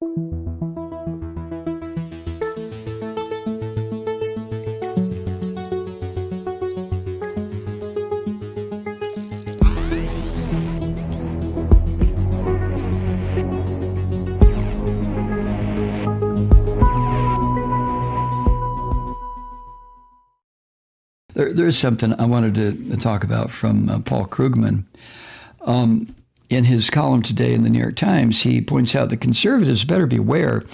There's something I wanted to talk about from Paul Krugman. In his column today in the New York Times, he points out that conservatives better beware,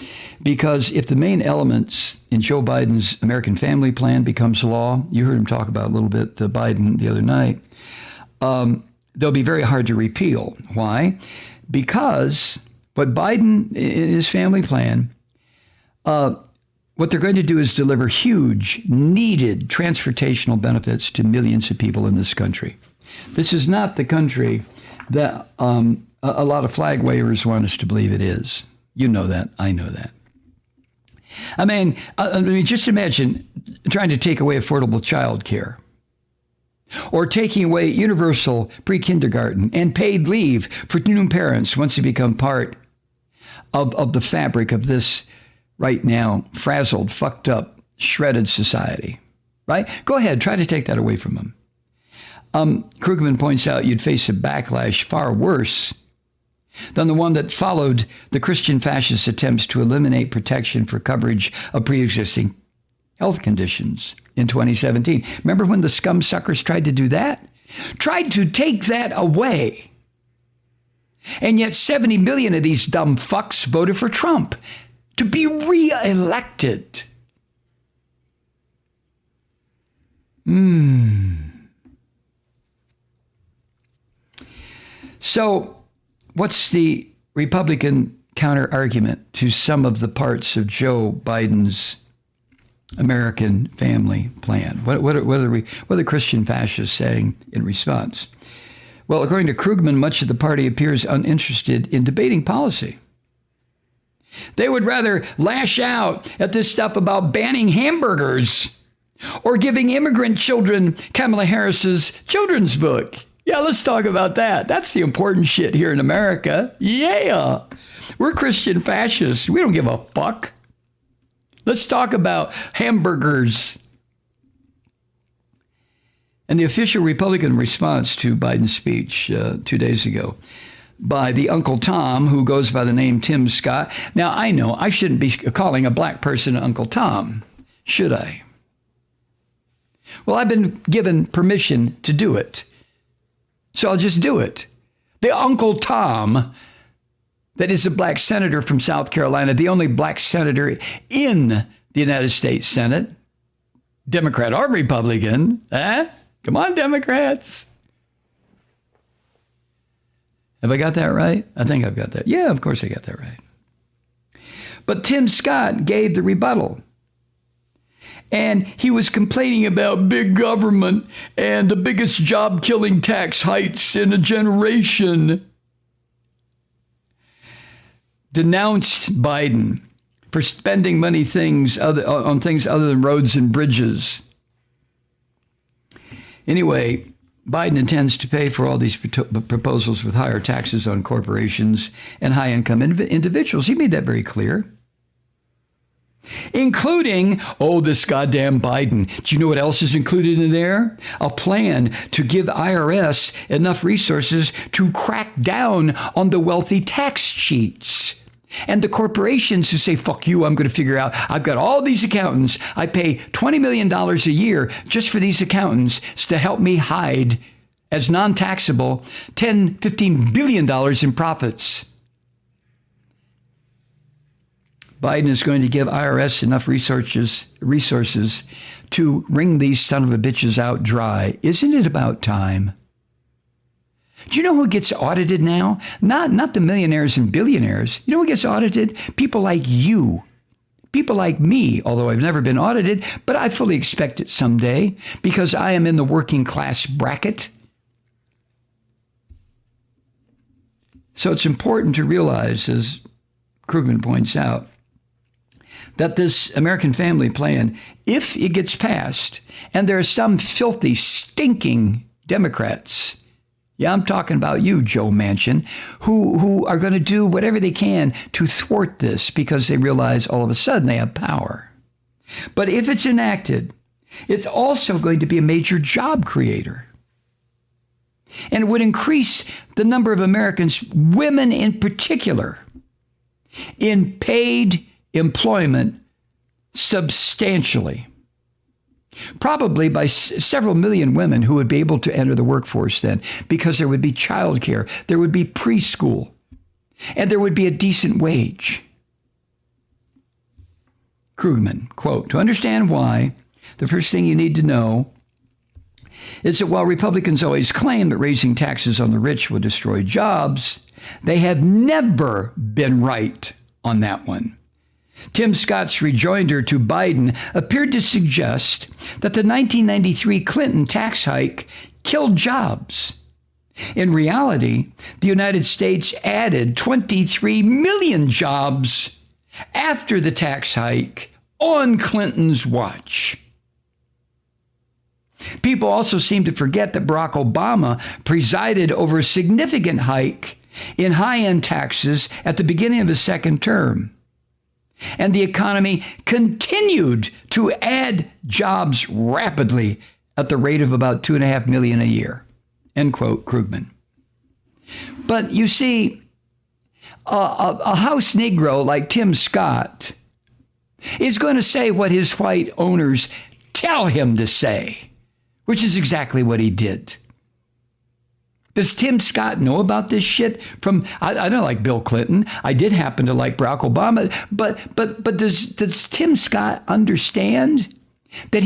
because if the main elements in Joe Biden's American family plan becomes law, you heard him talk about a little bit Biden the other night, they'll be very hard to repeal. Why? Because what Biden in his family plan, what they're going to do is deliver huge, needed transportational benefits to millions of people in this country. This is not the country that a lot of flag wavers want us to believe it is. You know that. I know that. I mean, just imagine trying to take away affordable child care, or taking away universal pre-kindergarten and paid leave for new parents once they become part of the fabric of this right now frazzled, fucked up, shredded society, right? Go ahead, try to take that away from them. Krugman points out you'd face a backlash far worse than the one that followed the Christian fascist attempts to eliminate protection for coverage of pre-existing health conditions in 2017. Remember when the scum suckers tried to do that? Tried to take that away. And yet 70 million of these dumb fucks voted for Trump to be re-elected. So what's the Republican counter-argument to some of the parts of Joe Biden's American family plan? What are the Christian fascists saying in response? Well, according to Krugman, much of the party appears uninterested in debating policy. They would rather lash out at this stuff about banning hamburgers or giving immigrant children Kamala Harris's children's book. Yeah, let's talk about that. That's the important shit here in America. Yeah, we're Christian fascists. We don't give a fuck. Let's talk about hamburgers. And the official Republican response to Biden's speech 2 days ago by the Uncle Tom, who goes by the name Tim Scott. Now, I know I shouldn't be calling a black person Uncle Tom, should I? Well, I've been given permission to do it, so I'll just do it. The Uncle Tom, that is a black senator from South Carolina, the only black senator in the United States Senate, Democrat or Republican. Come on, Democrats. Have I got that right? I think I've got that. Yeah, of course I got that right. But Tim Scott gave the rebuttal. And he was complaining about big government and the biggest job-killing tax hikes in a generation. Denounced Biden for spending money on things other than roads and bridges. Anyway, Biden intends to pay for all these proposals with higher taxes on corporations and high-income individuals. He made that very clear. Including, this goddamn Biden. Do you know what else is included in there? A plan to give IRS enough resources to crack down on the wealthy tax cheats. And the corporations who say, fuck you, I'm going to figure out, I've got all these accountants. I pay $20 million a year just for these accountants to help me hide as non-taxable $10-15 billion in profits. Biden is going to give IRS enough resources to wring these son of a bitches out dry. Isn't it about time? Do you know who gets audited now? Not the millionaires and billionaires. You know who gets audited? People like you. People like me, although I've never been audited, but I fully expect it someday because I am in the working class bracket. So it's important to realize, as Krugman points out, that this American family plan, if it gets passed, and there are some filthy, stinking Democrats Yeah, I'm talking about you, Joe Manchin, who are going to do whatever they can to thwart this because they realize all of a sudden they have power. But if it's enacted, it's also going to be a major job creator. And it would increase the number of Americans, women in particular, in paid employment substantially. Probably by several million women who would be able to enter the workforce then, because there would be childcare, there would be preschool, and there would be a decent wage. Krugman, quote, to understand why, the first thing you need to know is that while Republicans always claim that raising taxes on the rich will destroy jobs, they have never been right on that one. Tim Scott's rejoinder to Biden appeared to suggest that the 1993 Clinton tax hike killed jobs. In reality, the United States added 23 million jobs after the tax hike on Clinton's watch. People also seem to forget that Barack Obama presided over a significant hike in high-end taxes at the beginning of his second term. And the economy continued to add jobs rapidly at the rate of about 2.5 million a year. End quote, Krugman. But you see, a House Negro like Tim Scott is going to say what his white owners tell him to say, which is exactly what he did. Does Tim Scott know about this shit from, I don't like Bill Clinton. I did happen to like Barack Obama, but does Tim Scott understand that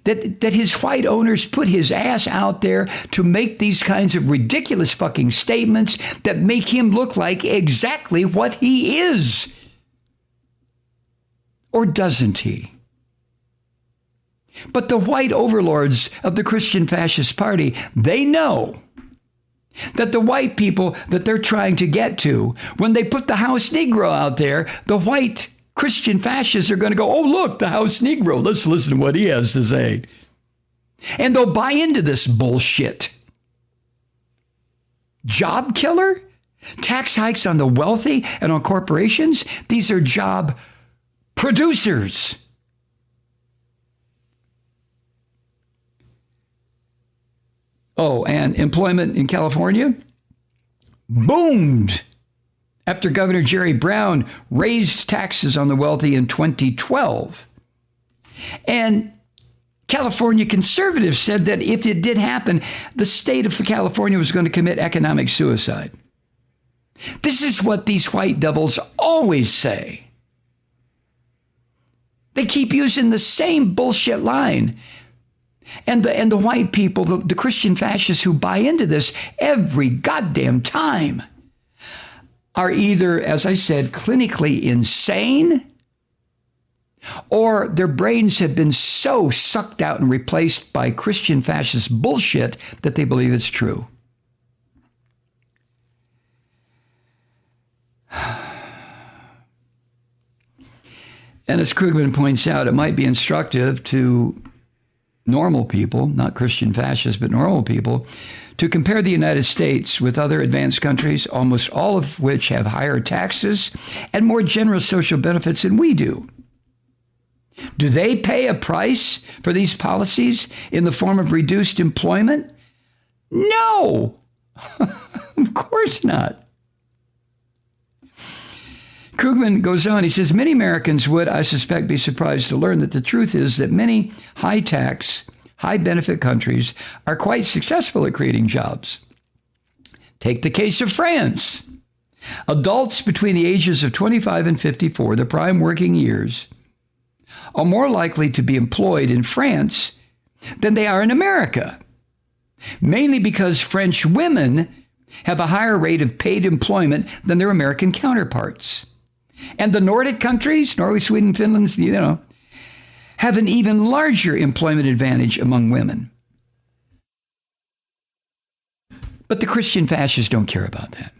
that his white owners put his ass out there to make these kinds of ridiculous fucking statements that make him look like exactly what he is? Or doesn't he? But the white overlords of the Christian Fascist Party, they know that the white people that they're trying to get to, when they put the House Negro out there, the white Christian fascists are going to go, oh, look, the House Negro. Let's listen to what he has to say. And they'll buy into this bullshit. Job killer? Tax hikes on the wealthy and on corporations? These are job producers. Oh, and employment in California boomed after Governor Jerry Brown raised taxes on the wealthy in 2012. And California conservatives said that if it did happen, the state of California was going to commit economic suicide. This is what these white devils always say. They keep using the same bullshit line. And the white people, the Christian fascists who buy into this every goddamn time are either, as I said, clinically insane, or their brains have been so sucked out and replaced by Christian fascist bullshit that they believe it's true. And as Krugman points out, it might be instructive to normal people, not Christian fascists, but normal people, to compare the United States with other advanced countries, almost all of which have higher taxes and more generous social benefits than we do. Do they pay a price for these policies in the form of reduced employment? No, of course not. Krugman goes on, he says, many Americans would, I suspect, be surprised to learn that the truth is that many high-tax, high-benefit countries are quite successful at creating jobs. Take the case of France. Adults between the ages of 25 and 54, the prime working years, are more likely to be employed in France than they are in America, mainly because French women have a higher rate of paid employment than their American counterparts. And the Nordic countries, Norway, Sweden, Finland, have an even larger employment advantage among women. But the Christian fascists don't care about that.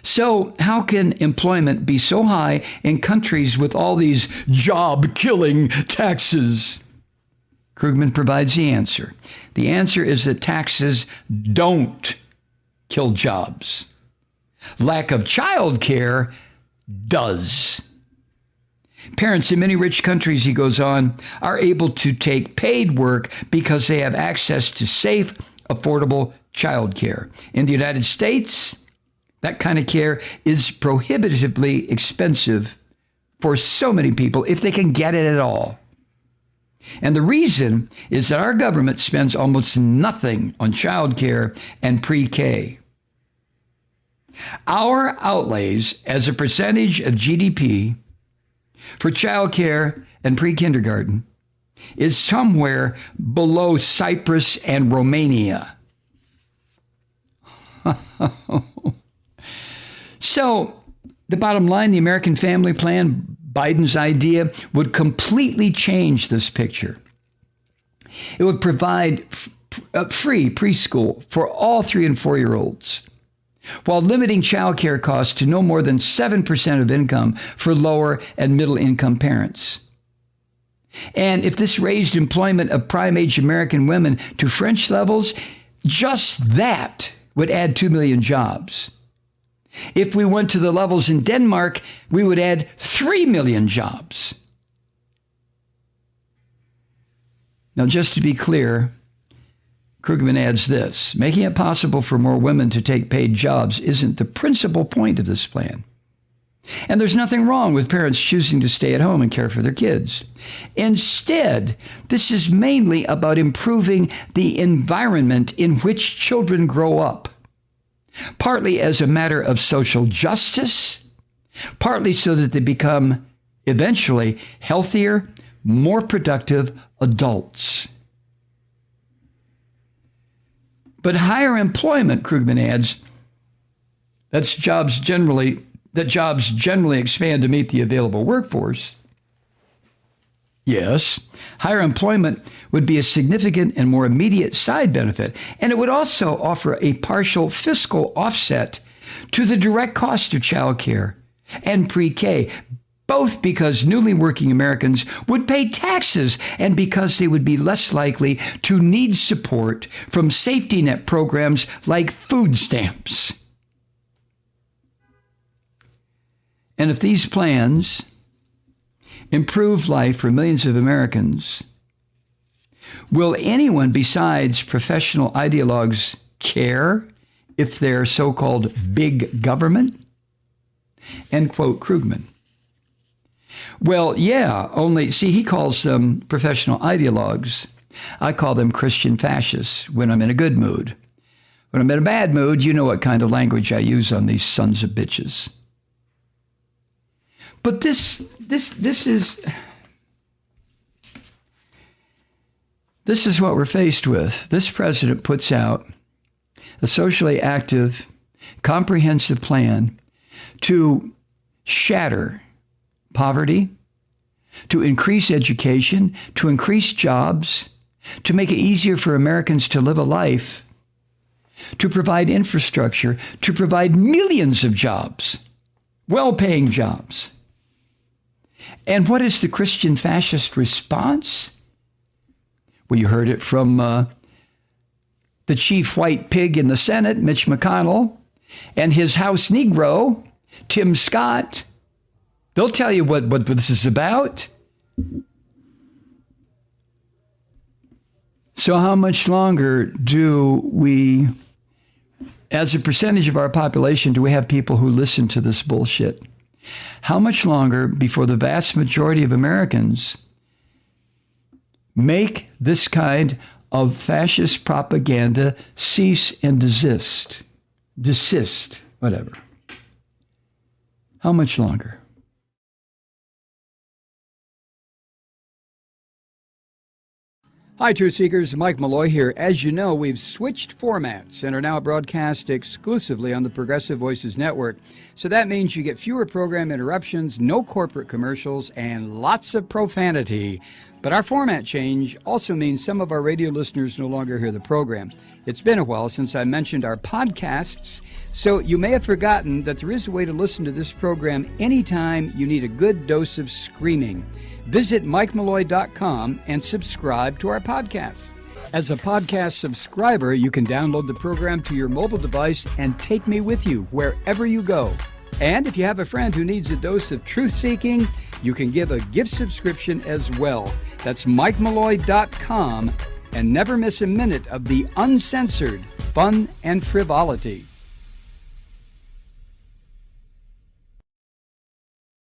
So how can employment be so high in countries with all these job-killing taxes? Krugman provides the answer. The answer is that taxes don't kill jobs. Lack of child care does. Parents in many rich countries, he goes on, are able to take paid work because they have access to safe, affordable child care. In the United States, that kind of care is prohibitively expensive for so many people if they can get it at all. And the reason is that our government spends almost nothing on child care and pre-K. Our outlays as a percentage of GDP for child care and pre-kindergarten is somewhere below Cyprus and Romania. So, the bottom line, the American Family Plan, Biden's idea, would completely change this picture. It would provide free preschool for all 3 and 4-year-olds, while limiting child care costs to no more than 7% of income for lower and middle income parents. And if this raised employment of prime-age American women to French levels, just that would add 2 million jobs. If we went to the levels in Denmark, we would add 3 million jobs. Now, just to be clear, Krugman adds this: making it possible for more women to take paid jobs isn't the principal point of this plan. And there's nothing wrong with parents choosing to stay at home and care for their kids. Instead, this is mainly about improving the environment in which children grow up, partly as a matter of social justice, partly so that they become eventually healthier, more productive adults. But higher employment, Krugman adds, that jobs generally expand to meet the available workforce. Yes, higher employment would be a significant and more immediate side benefit, and it would also offer a partial fiscal offset to the direct cost of child care and pre-K, both because newly working Americans would pay taxes and because they would be less likely to need support from safety net programs like food stamps. And if these plans improve life for millions of Americans, will anyone besides professional ideologues care if they're so-called big government? End quote, Krugman. Well, yeah, only, see, he calls them professional ideologues. I call them Christian fascists when I'm in a good mood. When I'm in a bad mood, you know what kind of language I use on these sons of bitches. But this is what we're faced with. This president puts out a socially active, comprehensive plan to shatter poverty, to increase education, to increase jobs, to make it easier for Americans to live a life, to provide infrastructure, to provide millions of jobs, well-paying jobs. And what is the Christian fascist response? Well, you heard it from the chief white pig in the Senate, Mitch McConnell, and his House Negro, Tim Scott. They'll tell you what this is about. So how much longer do we, as a percentage of our population, do we have people who listen to this bullshit? How much longer before the vast majority of Americans make this kind of fascist propaganda cease and desist, whatever? How much longer? Hi, Truth Seekers. Mike Malloy here. As you know, we've switched formats and are now broadcast exclusively on the Progressive Voices Network. So that means you get fewer program interruptions, no corporate commercials, and lots of profanity. But our format change also means some of our radio listeners no longer hear the program. It's been a while since I mentioned our podcasts, so you may have forgotten that there is a way to listen to this program anytime you need a good dose of screaming. Visit MikeMalloy.com and subscribe to our podcasts. As a podcast subscriber, you can download the program to your mobile device and take me with you wherever you go. And if you have a friend who needs a dose of truth-seeking, you can give a gift subscription as well. That's MikeMalloy.com, and never miss a minute of the uncensored fun and frivolity.